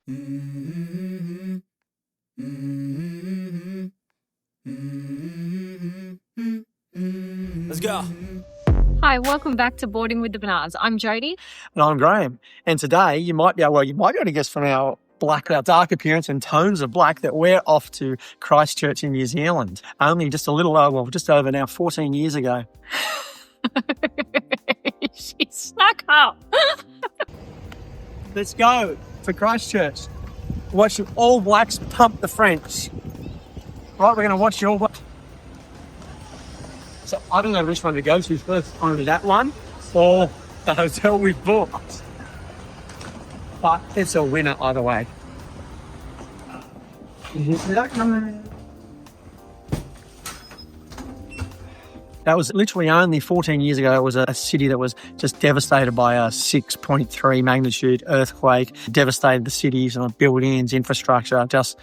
Let's go. Hi, welcome back to Boarding with the Bernards. I'm Jodie. And I'm Graham. And today you might be able to guess from our dark appearance and tones of black that we're off to Christchurch in New Zealand. Only just just over now 14 years ago. She snuck up. Let's go to Christchurch. Watch the All Blacks pump the French. Right, we're going to watch the All Blacks. So I don't know which one to go to first, either that one or the hotel we've booked. But it's a winner either way. That was literally only 14 years ago. It was a city that was just devastated by a 6.3 magnitude earthquake, devastated the cities and buildings, infrastructure, just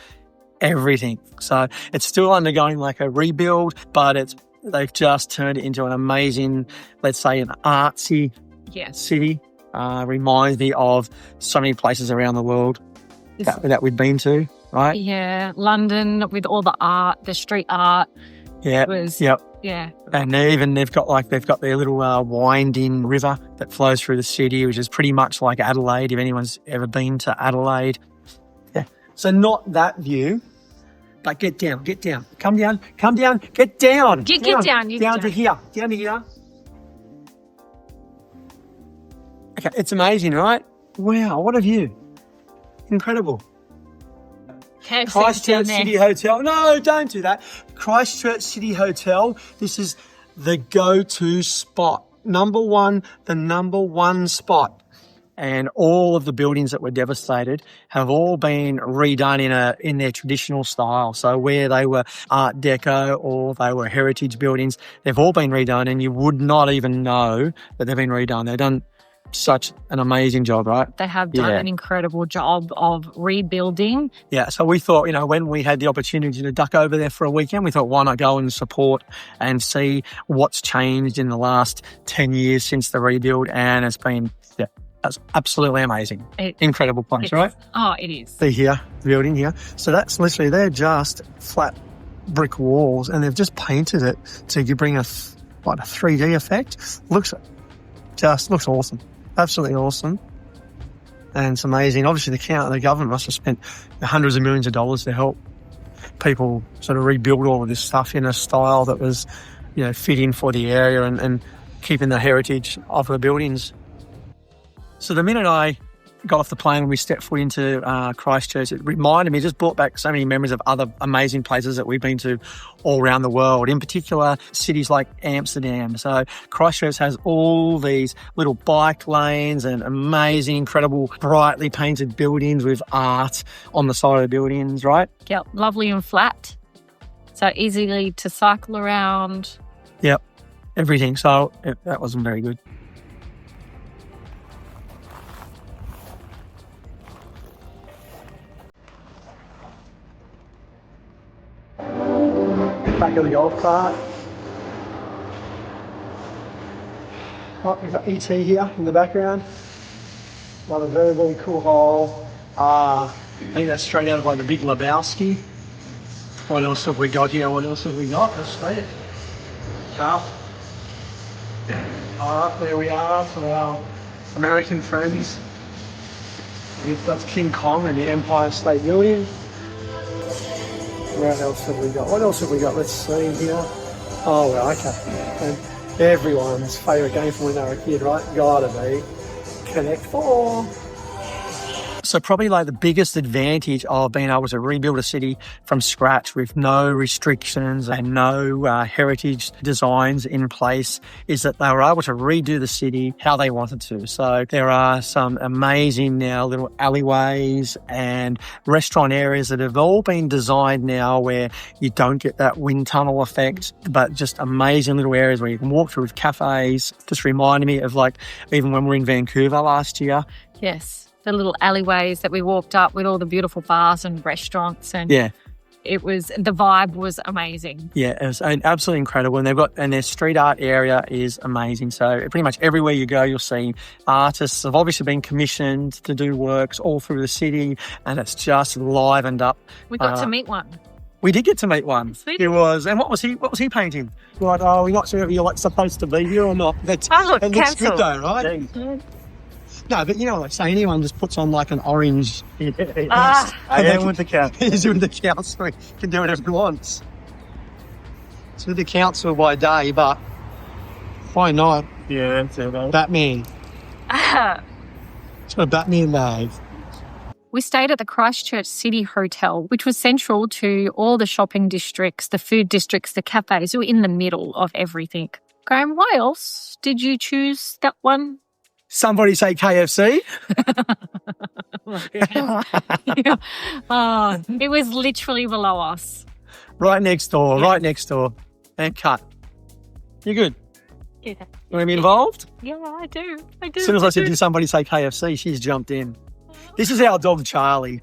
everything. So it's still undergoing like a rebuild, but they've just turned it into an amazing, let's say an artsy city. Reminds me of so many places around the world that we've been to, right? Yeah, London with all the art, the street art. Yeah, Yeah. And they've got their little winding river that flows through the city, which is pretty much like Adelaide, if anyone's ever been to Adelaide. Yeah. So not that view, but get down. Come down, get down. Get down. Down to here. Okay, it's amazing, right? Wow, what a view. Incredible. Christchurch City Hotel. No, don't do that. Christchurch City Hotel. This is the go-to spot. The number one spot. And all of the buildings that were devastated have all been redone in their traditional style. So where they were Art Deco or they were heritage buildings, they've all been redone, and you would not even know that they've been redone. They've done such an amazing job, right? They have done an incredible job of rebuilding. Yeah, so we thought, when we had the opportunity to duck over there for a weekend, we thought, why not go and support and see what's changed in the last 10 years since the rebuild. And it's been, that's absolutely amazing. Incredible place, right? Oh, it is. The building here. So that's literally, they're just flat brick walls, and they've just painted it to bring a 3D effect. Looks awesome. Absolutely awesome. And it's amazing. Obviously, the government must have spent hundreds of millions of dollars to help people sort of rebuild all of this stuff in a style that was, fitting for the area and keeping the heritage of the buildings. So the minute I got off the plane and we stepped foot into Christchurch, it reminded me, just brought back so many memories of other amazing places that we've been to all around the world, in particular cities like Amsterdam. So Christchurch has all these little bike lanes and amazing, incredible, brightly painted buildings with art on the side of the buildings, right? Yep, lovely and flat. So easily to cycle around. Yep, everything. So that wasn't very good. Back of the golf cart. Oh, we've got ET here in the background. Another very, very cool hole. I think that's straight out of the Big Lebowski. What else have we got here? Let's see it. Carl. There we are for our American friends. That's King Kong and the Empire State Building. What else have we got? Let's see here. Oh, well, okay. And everyone's favourite game from when they were a kid, right? Gotta be Connect 4. So probably the biggest advantage of being able to rebuild a city from scratch with no restrictions and no heritage designs in place is that they were able to redo the city how they wanted to. So there are some amazing now little alleyways and restaurant areas that have all been designed now where you don't get that wind tunnel effect, but just amazing little areas where you can walk through with cafes. Just reminded me of even when we were in Vancouver last year. Yes. The little alleyways that we walked up with all the beautiful bars and restaurants. And yeah. the vibe was amazing. Yeah, it was absolutely incredible. And their street art area is amazing. So pretty much everywhere you go, you'll see artists have obviously been commissioned to do works all through the city, and it's just livened up. We got to meet one. We did get to meet one. Sweet. He was, and what was he painting? Like, oh, we're not sure if you're like supposed to be here or not. Look, it looks good though, right? Yeah. No, but you know what I say, anyone just puts on like an orange. I am with the council. He's with the council. He can do whatever he wants. It's with the council by day, but why not? Yeah, that's it. Batman. It's got a Batman bag. We stayed at the Christchurch City Hotel, which was central to all the shopping districts, the food districts, the cafes. We were in the middle of everything. Graham, why else did you choose that one? Somebody say KFC. Oh, it was literally below us. Right next door, Yeah. right next door. And cut. You good? Yeah, You want to be involved? yeah, I do. As soon as I said, did somebody say KFC, she's jumped in. This is our dog, Charlie.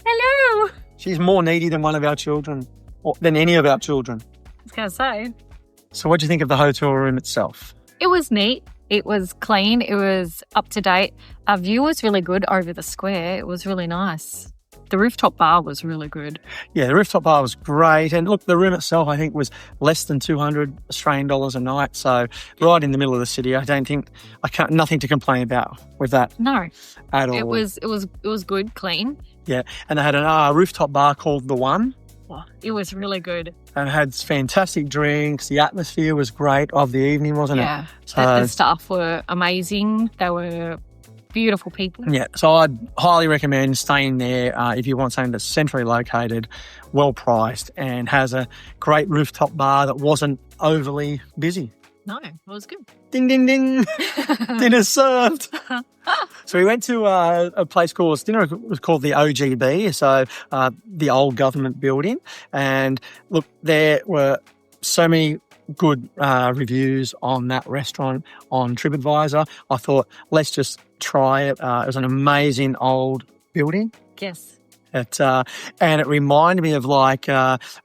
Hello. She's more needy than one of our children, or than any of our children. I was going to say. So what do you think of the hotel room itself? It was neat. It was clean. It was up to date. Our view was really good over the square. It was really nice. The rooftop bar was really good. Yeah, the rooftop bar was great. And look, the room itself, I think, was less than 200 Australian dollars a night. So right in the middle of the city. Nothing to complain about with that No, at all. it was good, clean. Yeah. And they had a rooftop bar called The One. Oh, it was really good. And it had fantastic drinks. The atmosphere was great of the evening, wasn't Yeah. it? So, The staff were amazing. They were beautiful people. yeah, so I'd highly recommend staying there if you want something that's centrally located, well priced, and has a great rooftop bar that wasn't overly busy. No, it was good. Ding, ding, ding. Dinner served. So we went to a place called, dinner was called the OGB, so the old government building. And look, there were so many good reviews on that restaurant on TripAdvisor. I thought, let's just try it. It was an amazing old building. Yes. And it reminded me of like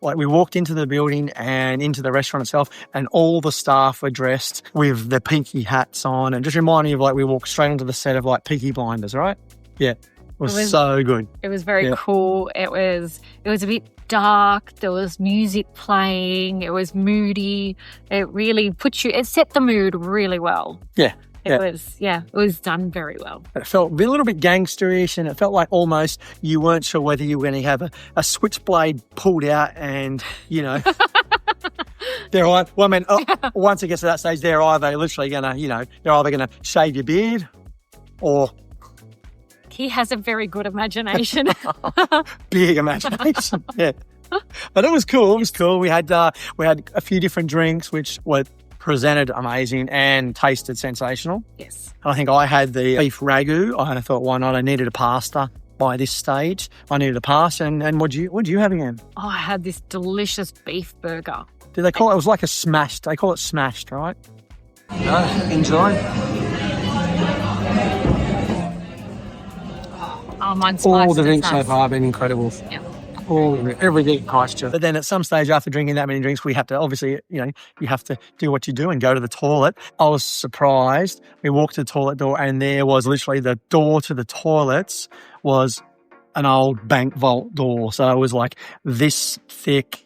we walked into the building and into the restaurant itself, and all the staff were dressed with their Peaky hats on, and just reminded me of like we walked straight onto the set of like Peaky Blinders, right? Yeah, it was so good. It was very cool. It was a bit dark. There was music playing. It was moody. It really it set the mood really well. Yeah. It was done very well. It felt a little bit gangsterish, and it felt like almost you weren't sure whether you were going to have a switchblade pulled out and, you know, once it gets to that stage, they're either literally going to, they're either going to shave your beard or... He has a very good imagination. Big imagination, yeah. But it was cool. It was cool. We had a few different drinks, which were presented amazing and tasted sensational. Yes. And I think I had the beef ragu. I thought, why not? I needed a pasta by this stage. I needed a pasta. And what'd you have again? Oh, I had this delicious beef burger. Did they call it? It was like a smashed. They call it smashed, right? No, enjoy. Oh, mine's All spicy. the drinks so Nice. far have been incredible. Yeah. Everything Christchurch. But then at some stage after drinking that many drinks, we have to obviously, you have to do what you do and go to the toilet. I was surprised. We walked to the toilet door, and there was literally the door to the toilets was an old bank vault door. So it was like this thick,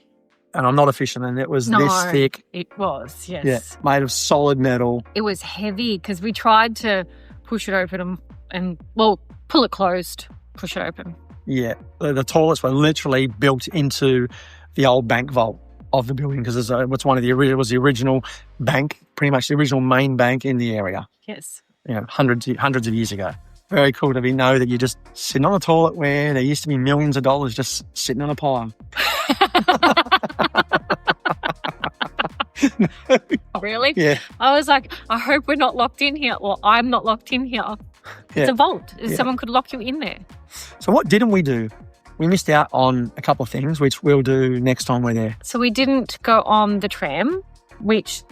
and I'm not a fisherman, it was this thick. It was, yes. Yeah, made of solid metal. It was heavy because we tried to push it open and pull it closed, push it open. Yeah, the toilets were literally built into the old bank vault of the building because it was the original bank, pretty much the original main bank in the area. Yes. Hundreds of years ago. Very cool to know that you're just sitting on a toilet where there used to be millions of dollars just sitting on a pile. Really? Yeah. I was like, I hope we're not locked in here. Well, I'm not locked in here. It's a vault. Someone could lock you in there. So what didn't we do? We missed out on a couple of things, which we'll do next time we're there. So we didn't go on the tram, which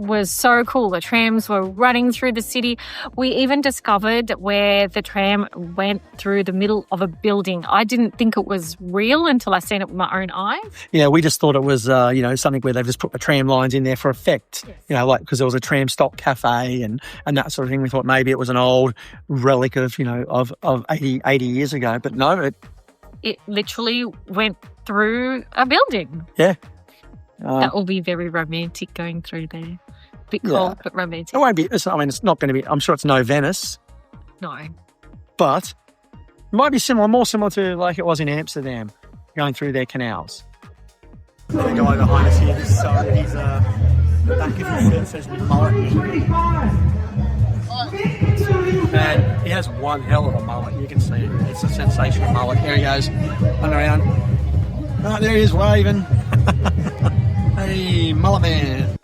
was so cool. The trams were running through the city. We even discovered where the tram went through the middle of a building. I didn't think it was real until I seen it with my own eyes. Yeah, we just thought it was, something where they've just put the tram lines in there for effect. Yes. Because there was a tram stop cafe and that sort of thing. We thought maybe it was an old relic of 80 years ago. But no, It literally went through a building. Yeah. That will be very romantic going through there. Bit cold, but romantic. It won't be, it's not going to be, I'm sure it's no Venice, No. but it might be more similar to like it was in Amsterdam, going through their canals. The guy behind us here, he's the back of his shirt says mullet. And he has one hell of a mullet, you can see it. It's a sensational mullet. There he goes, run around. Oh, there he is waving. Hey, mullet man.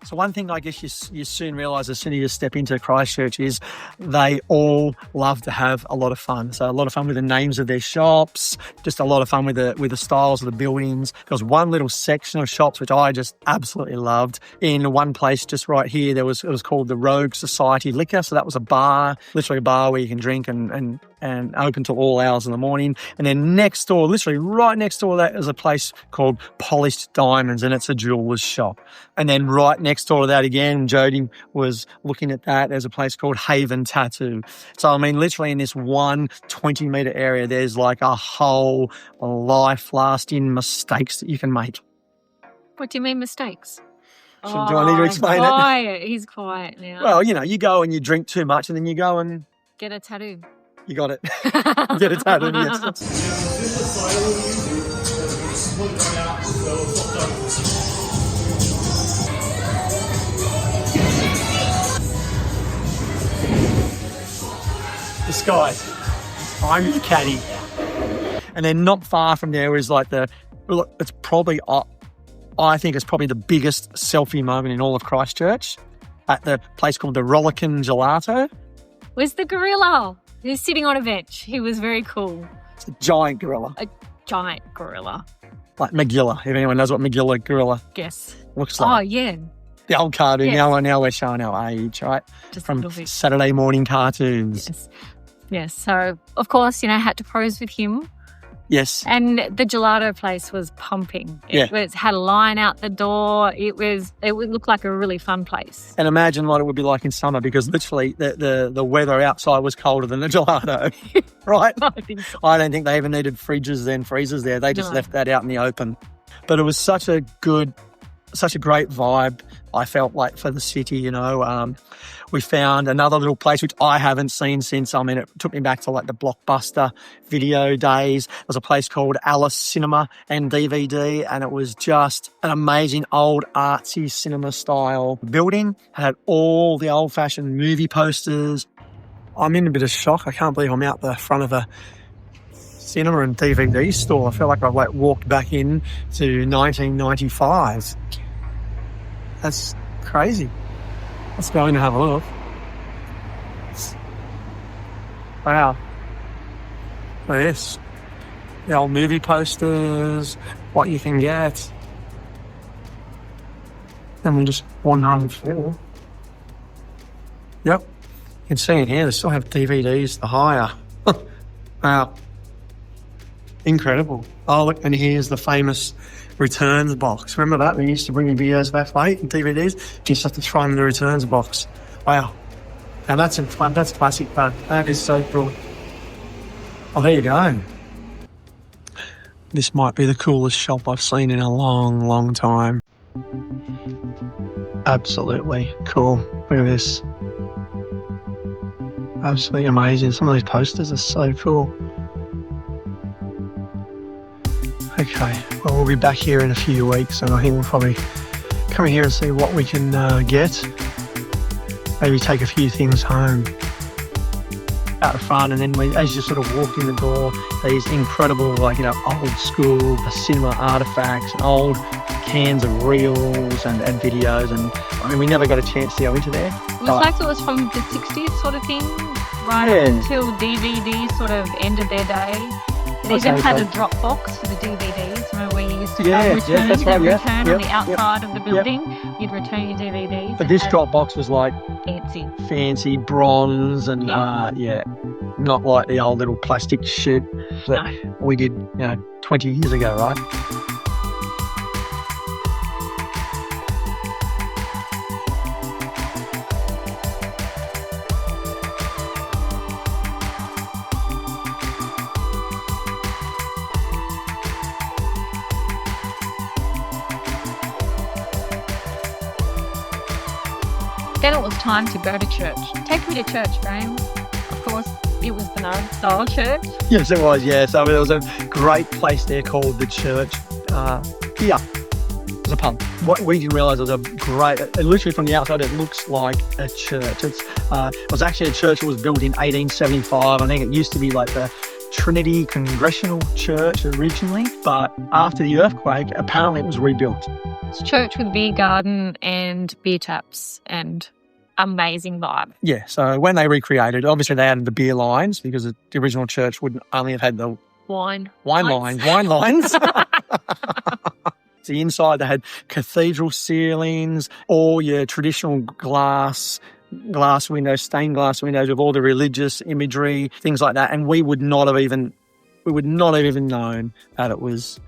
So one thing I guess you soon realise as soon as you step into Christchurch is they all love to have a lot of fun. So a lot of fun with the names of their shops, just a lot of fun with the styles of the buildings. There was one little section of shops which I just absolutely loved. In one place just right here, it was called the Rogue Society Liquor. So that was a bar, literally a bar where you can drink and open till all hours in the morning. And then next door, literally right next door, that is a place called Polished Diamonds, and it's a jeweller's shop. And then right next door to that again, Jody was looking at that, there's a place called Haven Tattoo. So, I mean, literally in this 20-metre area, there's like a whole life-lasting mistakes that you can make. What do you mean mistakes? Do I need to explain quiet. He's quiet now. Well, you go and you drink too much and then you go and... Get a tattoo. You got it. Get a tattoo, yes. This guy, I'm his caddy. And then not far from there is like it's probably, I think it's probably the biggest selfie moment in all of Christchurch at the place called the Rollickin Gelato. Where's the gorilla? He's sitting on a bench. He was very cool. It's a giant gorilla. A giant gorilla. Like Magilla, if anyone knows what Magilla gorilla Yes. looks like. Oh, yeah. The old cartoon. Yes. Now we're showing our age, right? Just a From little bit. Saturday morning cartoons. Yes. Yes. So, of course, had to pose with him. Yes. And the gelato place was pumping. It had a line out the door. It would look like a really fun place. And imagine what it would be like in summer, because literally the weather outside was colder than the gelato, right? I think so. I don't think they even needed fridges and freezers there. They just left that out in the open. But it was such a great vibe, I felt like, for the city, We found another little place which I haven't seen since, it took me back to like the Blockbuster video days. There's a place called Alice Cinema and DVD, and it was just an amazing old artsy cinema style building. It had all the old fashioned movie posters. I'm in a bit of shock. I can't believe I'm out the front of a cinema and DVD store. I feel like I've walked back in to 1995. That's crazy. Let's go in and have a look. Wow. Look at this. The old movie posters, what you can get. And we'll just wander on the floor. Yep. You can see in here, they still have DVDs to hire. Wow. Incredible. Oh, look, and here's the famous returns box. Remember that? We used to bring your videos back late and DVDs. You just have to throw them in the returns box. Wow. Now that's fun. That's classic fun. That is so cool. Oh, there you go. This might be the coolest shop I've seen in a long, long time. Absolutely cool. Look at this. Absolutely amazing. Some of these posters are so cool. Okay, well, we'll be back here in a few weeks, and I think we'll probably come in here and see what we can get. Maybe take a few things home out the front, and then as you sort of walk in the door, these incredible, old school cinema artifacts and old cans of reels and videos, and we never got a chance to go into there. It was like it was from the 60s sort of thing, right up until DVD sort of ended their day. They even Okay, had cool. a drop box for the DVDs. Remember where you used to Yeah, go yeah, return, that's right, yeah. return Yep, on the outside of the building? You'd return your DVDs. But It this had drop box was like fancy. fancy bronze and not like the old little plastic shit that we did 20 years ago, right? Then it was time to go to church. Take me to church, Graham. Of course, it was the Bernard-style church. Yes, it was, yeah. So there was a great place there called the church here. It was a pub. What we didn't realise, it was a great, literally from the outside, it looks like a church. It was actually a church that was built in 1875. I think it used to be like the Trinity Congregational Church originally, but after the earthquake, apparently it was rebuilt. It's a church with beer garden and beer taps and amazing vibe. Yeah, so when they recreated, obviously they added the beer lines because the original church would only have had the Wine lines. The inside they had cathedral ceilings, all your traditional glass windows, stained glass windows with all the religious imagery, things like that. And we would not have even known that it was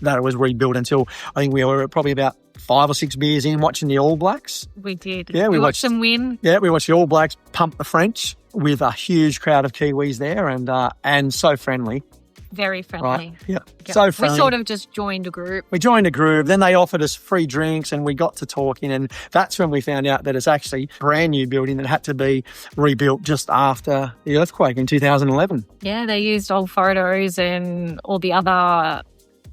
rebuilt until I think we were probably about 5 or 6 beers in watching the All Blacks. We did. Yeah, we watched them win. Yeah, we watched the All Blacks pump the French with a huge crowd of Kiwis there and so friendly. Very friendly. Right? Yeah, Yep. so friendly. We sort of just joined a group. We joined a group, then they offered us free drinks and we got to talking, and that's when we found out that it's actually a brand new building that had to be rebuilt just after the earthquake in 2011. Yeah, they used old photos and all the other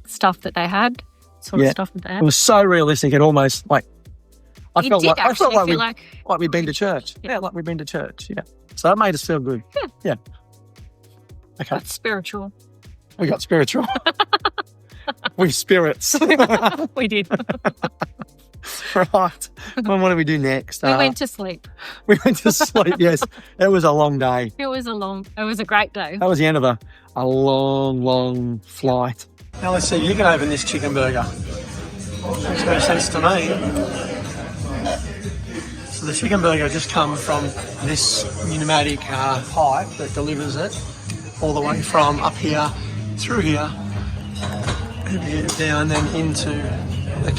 stuff that they had. Stuff that they had. It was so realistic, it almost like I felt like we'd been to church. Yeah, like we'd been to church. Yeah, so that made us feel good. Yeah. Okay. That's spiritual. We got spiritual. We're spirits. We did. Right. Well, what do we do next? We went to sleep. We went to sleep, yes. It was a long day. It was a great day. That was the end of a long, long flight. Now let's see, you can open this chicken burger. Makes no sense to me. So the chicken burger just comes from this pneumatic pipe that delivers it all the way from up here, through here, down then into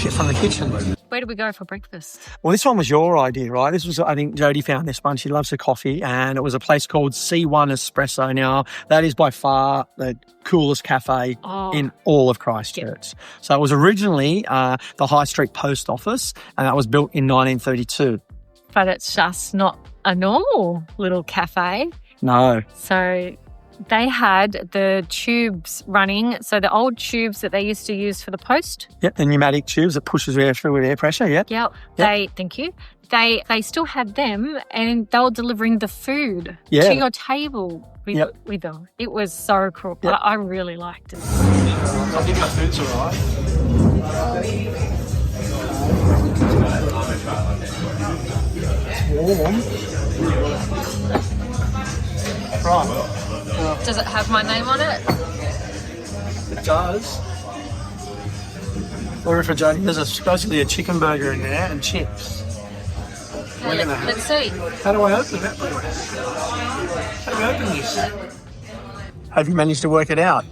from the kitchen. Where did we go for breakfast? Well, this one was your idea, right? This was, I think Jodie found this one. She loves her coffee, and it was a place called C1 Espresso. Now, that is by far the coolest cafe in all of Christchurch. Yep. So it was originally the High Street Post Office, and that was built in 1932. But it's just not a normal little cafe. No. So they had the tubes running, so the old tubes that they used to use for the post. Yep, the pneumatic tubes that pushes air through with air pressure, yep. Thank you. They still had them, and they were delivering the food to your table with them. It was so cool. Yep. I really liked it. I think our food's all right. It's warm. Right. Does it have my name on it? It does. Or if there's supposedly a chicken burger in there and chips. Let's see. How do I open it? How do I open this? Have you managed to work it out?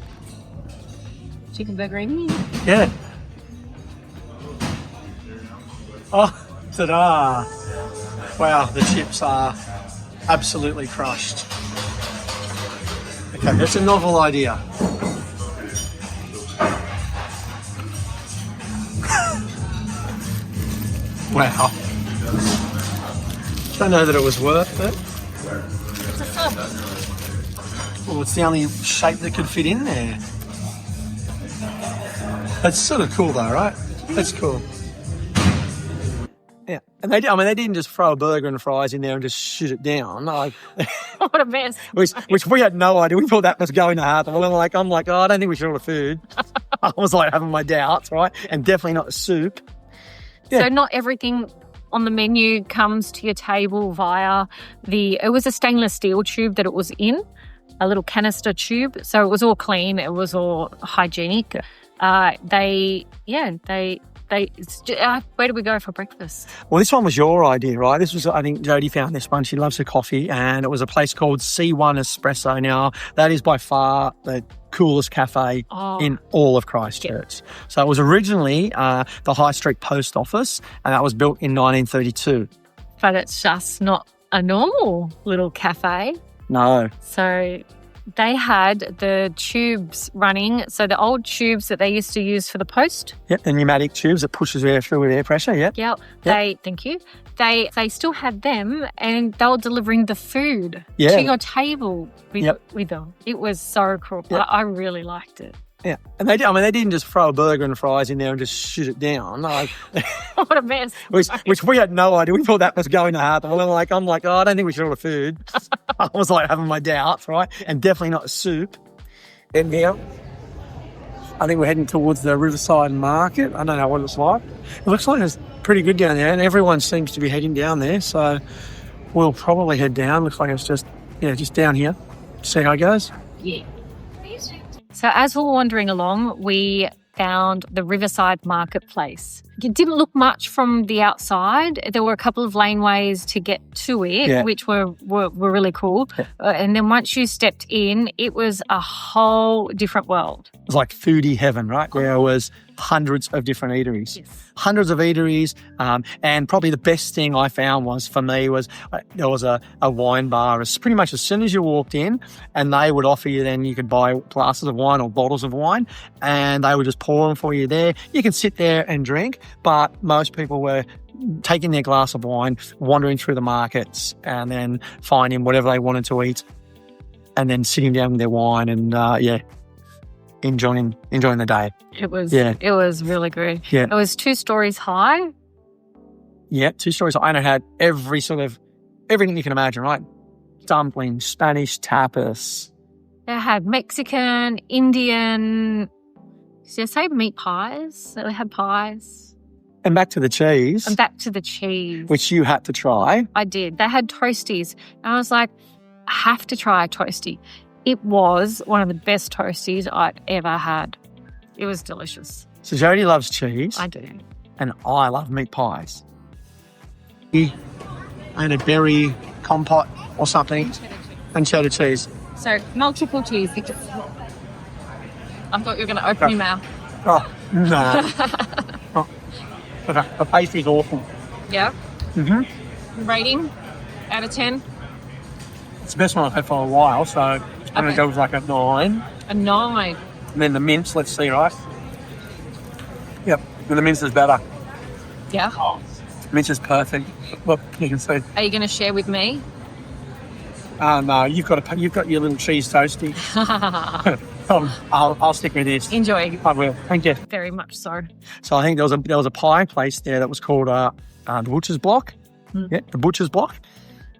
Chicken burger in here. Yeah. Oh, ta-da. Wow, the chips are absolutely crushed. Okay, that's a novel idea. Wow. Don't know that it was worth it. It's a sub. Well, it's the only shape that could fit in there. That's sort of cool though, right? That's cool. Yeah, and they didn't just throw a burger and fries in there and just shoot it down. Like, what a mess. which we had no idea. We thought that was going to happen. I'm like, oh, I don't think we should order food. I was like having my doubts, right? And definitely not the soup. Yeah. So not everything on the menu comes to your table via it was a stainless steel tube that it was in. a little canister tube. So it was all clean. It was all hygienic. Where did we go for breakfast? Well, this one was your idea, right? This was, I think Jodie found this one. She loves her coffee, and it was a place called C1 Espresso. Now, that is by far the coolest cafe in all of Christchurch. Yeah. So it was originally the High Street Post Office, and that was built in 1932. But it's just not a normal little cafe. No. So they had the tubes running. So the old tubes that they used to use for the post. Yep, the pneumatic tubes that pushes air through with air pressure, yep. Thank you. They still had them, and they were delivering the food to your table with them. It was so cool. Yep. I really liked it. Yeah, and they didn't just throw a burger and fries in there and just shoot it down. Like, what a mess! which we had no idea. We thought that was going to happen. I'm like, oh, I don't think we should order food. I was like having my doubts, right? And definitely not soup. And now, I think we're heading towards the Riverside Market. I don't know what it's like. It looks like it's pretty good down there, and everyone seems to be heading down there. So we'll probably head down. Looks like it's just down here. See how it goes. Yeah. So as we were wandering along, we found the Riverside Marketplace. It didn't look much from the outside. There were a couple of laneways to get to it, which were really cool. Yeah. And then once you stepped in, it was a whole different world. It was like foodie heaven, right? There was hundreds of different eateries. Yes. Hundreds of eateries. And probably the best thing I found there was a wine bar. It's pretty much as soon as you walked in, and they would offer you, then you could buy glasses of wine or bottles of wine, and they would just pour them for you there. You can sit there and drink, but most people were taking their glass of wine, wandering through the markets, and then finding whatever they wanted to eat, and then sitting down with their wine and, enjoying the day. It was really good. Yeah. It was 2 stories high. Yeah, 2 stories high. And it had everything you can imagine, right? Dumplings, Spanish tapas. They had Mexican, Indian. Did I say meat pies? They had pies. And back to the cheese. Which you had to try. I did. They had toasties. And I was like, I have to try a toastie. It was one of the best toasties I'd ever had. It was delicious. So Jodie loves cheese. I do. And I love meat pies. And a berry compote or something. And cheddar cheese. So multiple cheese. I thought you were going to open your mouth. Oh, no. The pastry's awful. Yeah? Mm-hmm. Rating out of 10? It's the best one I've had for a while, so I'm going to go with like a 9. A 9. And then the mince, let's see, right? Yep, and the mince is better. Yeah? Oh, mince is perfect. Look, you can see. Are you going to share with me? No, you've got your little cheese toasty. I'll stick with this. Enjoy. I will. Thank you. Very much so. So I think there was a pie place there that was called the Butcher's Block. Yeah, the Butcher's Block.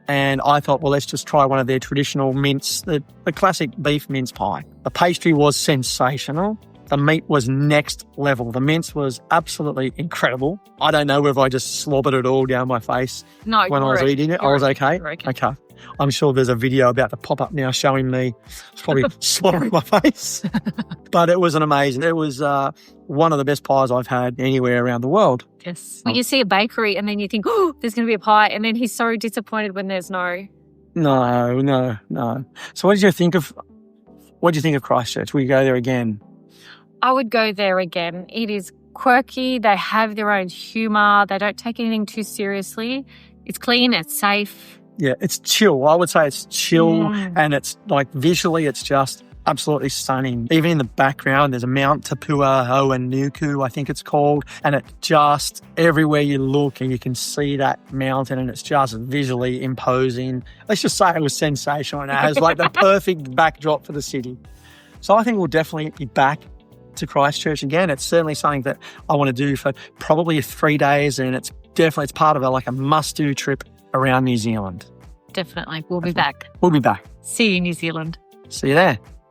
And I thought, well, let's just try one of their traditional mince, the classic beef mince pie. The pastry was sensational. The meat was next level. The mince was absolutely incredible. I don't know whether I just slobbered it all down my face when I was eating it. I was okay. Okay. I'm sure there's a video about to pop up now showing me probably slaughtering my face. But it was amazing. It was one of the best pies I've had anywhere around the world. Yes. When you see a bakery and then you think, oh, there's going to be a pie, and then he's so disappointed when there's no. No. So what did you think of Christchurch? Will you go there again? I would go there again. It is quirky. They have their own humour. They don't take anything too seriously. It's clean. It's safe. Yeah, it's chill. I would say it's chill, and it's like visually it's just absolutely stunning. Even in the background, there's a Mount Tapua Nuku, I think it's called, and it just, everywhere you look and you can see that mountain, and it's just visually imposing. Let's just say it was sensational, and it has like the perfect backdrop for the city. So I think we'll definitely be back to Christchurch again. It's certainly something that I want to do for probably 3 days, and it's part of a must-do trip around New Zealand. Definitely. We'll be back. We'll be back. See you, New Zealand. See you there.